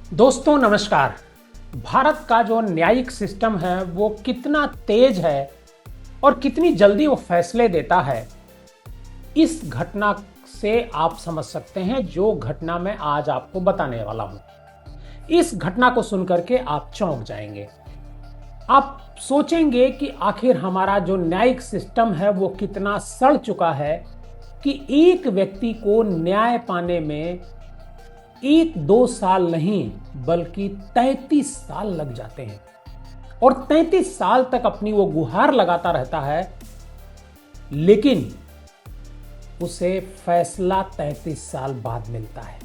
दोस्तों नमस्कार। भारत का जो न्यायिक सिस्टम है वो कितना तेज है और कितनी जल्दी वो फैसले देता है, इस घटना से आप समझ सकते हैं जो घटना मैं आज आपको बताने वाला हूं। इस घटना को सुनकर के आप चौंक जाएंगे। आप सोचेंगे कि आखिर हमारा जो न्यायिक सिस्टम है वो कितना सड़ चुका है कि एक व्यक्ति को न्याय पाने में 1-2 साल नहीं बल्कि 33 साल लग जाते हैं और 33 साल तक अपनी वो गुहार लगाता रहता है, लेकिन उसे फैसला 33 साल बाद मिलता है।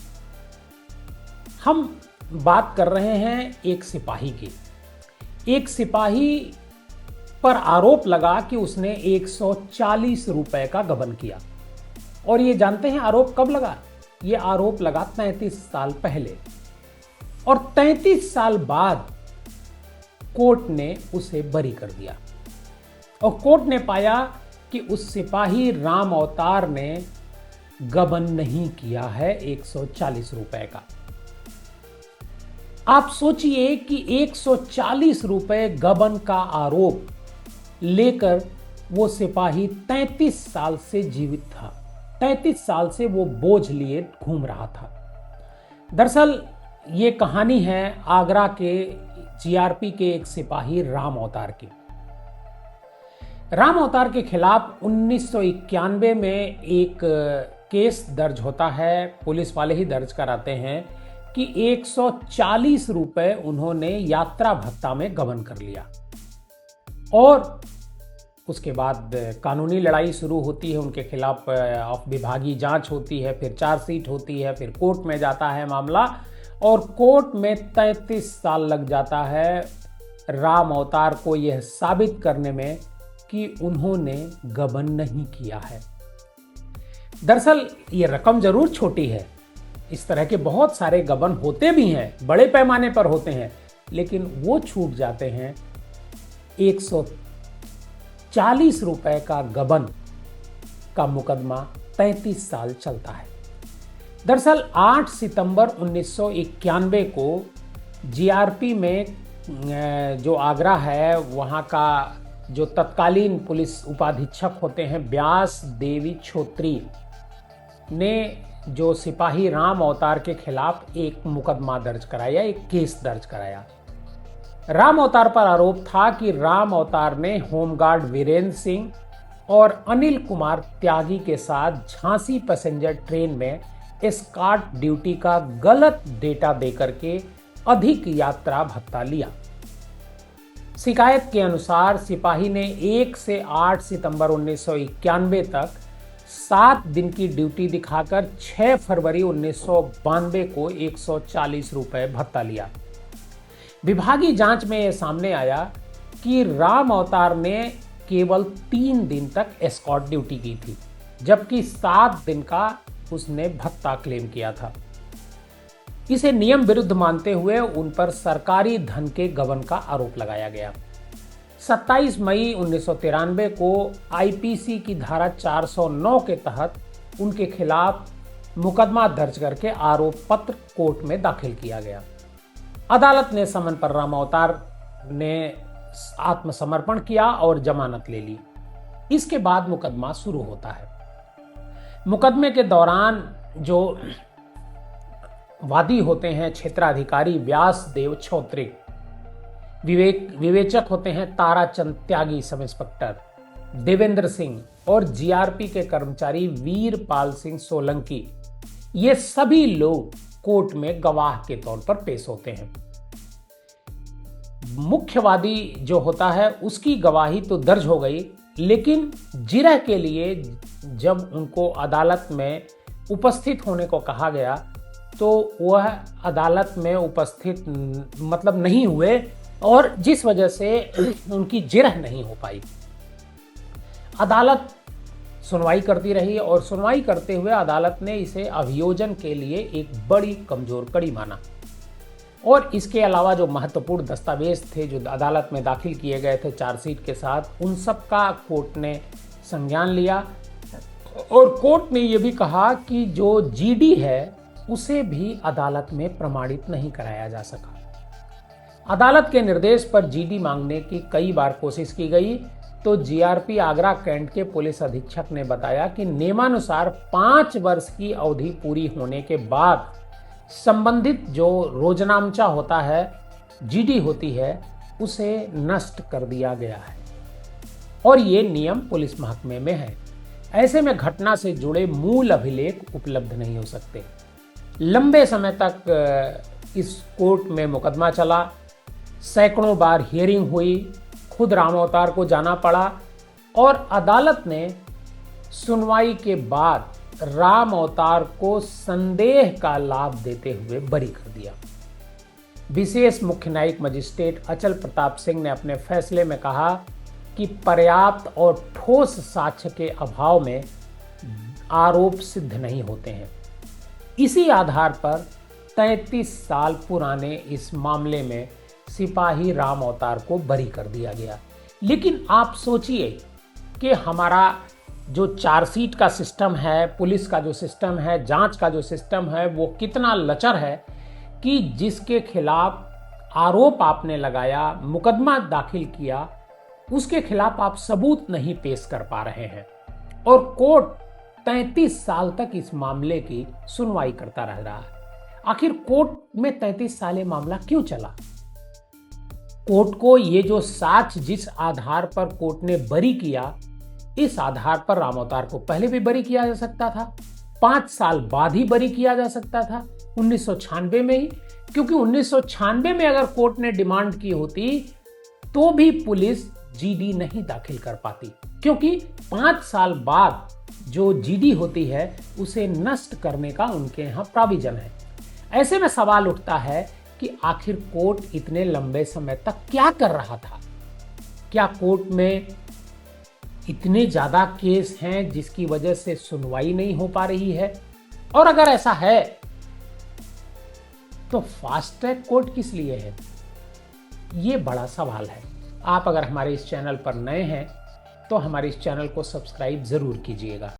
हम बात कर रहे हैं एक सिपाही की। एक सिपाही पर आरोप लगा कि उसने 140 रुपए का गबन किया। और ये जानते हैं आरोप कब लगा? ये आरोप लगा 33 साल पहले और 33 साल बाद कोर्ट ने उसे बरी कर दिया। और कोर्ट ने पाया कि उस सिपाही राम अवतार ने गबन नहीं किया है 140 रुपए का। आप सोचिए कि 140 रुपए गबन का आरोप लेकर वो सिपाही 33 साल से जीवित था। 33 साल से वो बोझ लिए घूम रहा था। दरअसल ये कहानी है आगरा के जीआरपी के एक सिपाही राम अवतार की। राम अवतार के खिलाफ 1991 में एक केस दर्ज होता है। पुलिस वाले ही दर्ज कराते हैं कि 140 रुपए उन्होंने यात्रा भत्ता में गबन कर लिया। और उसके बाद कानूनी लड़ाई शुरू होती है उनके खिलाफ। विभागीय जांच होती है, फिर चार्जशीट होती है, फिर कोर्ट में जाता है मामला और कोर्ट में 33 साल लग जाता है राम अवतार को यह साबित करने में कि उन्होंने गबन नहीं किया है। दरअसल ये रकम जरूर छोटी है, इस तरह के बहुत सारे गबन होते भी हैं, बड़े पैमाने पर होते हैं, लेकिन वो छूट जाते हैं। 140 रुपए का गबन का मुकदमा 33 साल चलता है। दरअसल 8 सितंबर 1991 को जीआरपी में जो आगरा है वहाँ का जो तत्कालीन पुलिस उपाधीक्षक होते हैं व्यास देवी छोत्री ने जो सिपाही राम अवतार के खिलाफ एक मुकदमा दर्ज कराया, एक केस दर्ज कराया। राम अवतार पर आरोप था कि राम अवतार ने होमगार्ड वीरेंद्र सिंह और अनिल कुमार त्यागी के साथ झांसी पैसेंजर ट्रेन में एस्कॉर्ट ड्यूटी का गलत डेटा देकर के अधिक यात्रा भत्ता लिया। शिकायत के अनुसार सिपाही ने 1 से 8 सितंबर 1991 तक 7 दिन की ड्यूटी दिखाकर 6 फरवरी 1992 को 140 रुपए भत्ता लिया। विभागीय जांच में यह सामने आया कि राम अवतार ने केवल 3 दिन तक एस्कॉर्ट ड्यूटी की थी, जबकि 7 दिन का उसने भत्ता क्लेम किया था। इसे नियम विरुद्ध मानते हुए उन पर सरकारी धन के गबन का आरोप लगाया गया। 27 मई 1993 को आईपीसी की धारा 409 के तहत उनके खिलाफ मुकदमा दर्ज करके आरोप पत्र कोर्ट में दाखिल किया गया। अदालत ने समन पर राम अवतार ने आत्मसमर्पण किया और जमानत ले ली। इसके बाद मुकदमा शुरू होता है। मुकदमे के दौरान जो वादी होते हैं क्षेत्राधिकारी व्यास देव छोत्री, विवेचक होते हैं ताराचंद त्यागी सब इंस्पेक्टर, देवेंद्र सिंह और जीआरपी के कर्मचारी वीरपाल सिंह सोलंकी, ये सभी लोग कोर्ट में गवाह के तौर पर पेश होते हैं। मुख्यवादी जो होता है उसकी गवाही तो दर्ज हो गई, लेकिन जिरह के लिए जब उनको अदालत में उपस्थित होने को कहा गया तो वह अदालत में उपस्थित मतलब नहीं हुए और जिस वजह से उनकी जिरह नहीं हो पाई। अदालत सुनवाई करती रही और सुनवाई करते हुए अदालत ने इसे अभियोजन के लिए एक बड़ी कमजोर कड़ी माना। और इसके अलावा जो महत्वपूर्ण दस्तावेज थे जो अदालत में दाखिल किए गए थे चार्जशीट के साथ, उन सब का कोर्ट ने संज्ञान लिया। और कोर्ट ने यह भी कहा कि जो जीडी है उसे भी अदालत में प्रमाणित नहीं कराया जा सका। अदालत के निर्देश पर जीडी मांगने की कई बार कोशिश की गई तो जीआरपी आगरा कैंट के पुलिस अधीक्षक ने बताया कि नियमानुसार 5 वर्ष की अवधि पूरी होने के बाद संबंधित जो रोजनामचा होता है, जीडी होती है, उसे नष्ट कर दिया गया है और ये नियम पुलिस महकमे में है। ऐसे में घटना से जुड़े मूल अभिलेख उपलब्ध नहीं हो सकते। लंबे समय तक इस कोर्ट में मुकदमा चला, सैकड़ों बार हियरिंग हुई, खुद राम अवतार को जाना पड़ा और अदालत ने सुनवाई के बाद राम अवतार को संदेह का लाभ देते हुए बरी कर दिया। विशेष मुख्य न्यायिक मजिस्ट्रेट अचल प्रताप सिंह ने अपने फैसले में कहा कि पर्याप्त और ठोस साक्ष्य के अभाव में आरोप सिद्ध नहीं होते हैं। इसी आधार पर 33 साल पुराने इस मामले में सिपाही राम अवतार को बरी कर दिया गया। लेकिन आप सोचिए कि हमारा जो चार्जशीट का सिस्टम है, पुलिस का जो सिस्टम है, जांच का जो सिस्टम है, वो कितना लचर है कि जिसके खिलाफ आरोप आपने लगाया, मुकदमा दाखिल किया, उसके खिलाफ आप सबूत नहीं पेश कर पा रहे हैं और कोर्ट 33 साल तक इस मामले की सुनवाई करता रह रहा है। आखिर कोर्ट में 33 साल ये मामला क्यों चला? कोर्ट को ये जो साक्ष्य जिस आधार पर कोर्ट ने बरी किया, इस आधार पर राम अवतार को पहले भी बरी किया जा सकता था, 5 साल बाद ही बरी किया जा सकता था, 1996 में ही, क्योंकि 1996 में अगर कोर्ट ने डिमांड की होती तो भी पुलिस जीडी नहीं दाखिल कर पाती, क्योंकि 5 साल बाद जो जीडी होती है उसे नष्ट करने का उनके यहाँ प्रोविजन है। ऐसे में सवाल उठता है कि आखिर कोर्ट इतने लंबे समय तक क्या कर रहा था? क्या कोर्ट में इतने ज्यादा केस हैं जिसकी वजह से सुनवाई नहीं हो पा रही है? और अगर ऐसा है तो फास्ट ट्रैक कोर्ट किस लिए है? ये बड़ा सवाल है। आप अगर हमारे इस चैनल पर नए हैं तो हमारे इस चैनल को सब्सक्राइब जरूर कीजिएगा।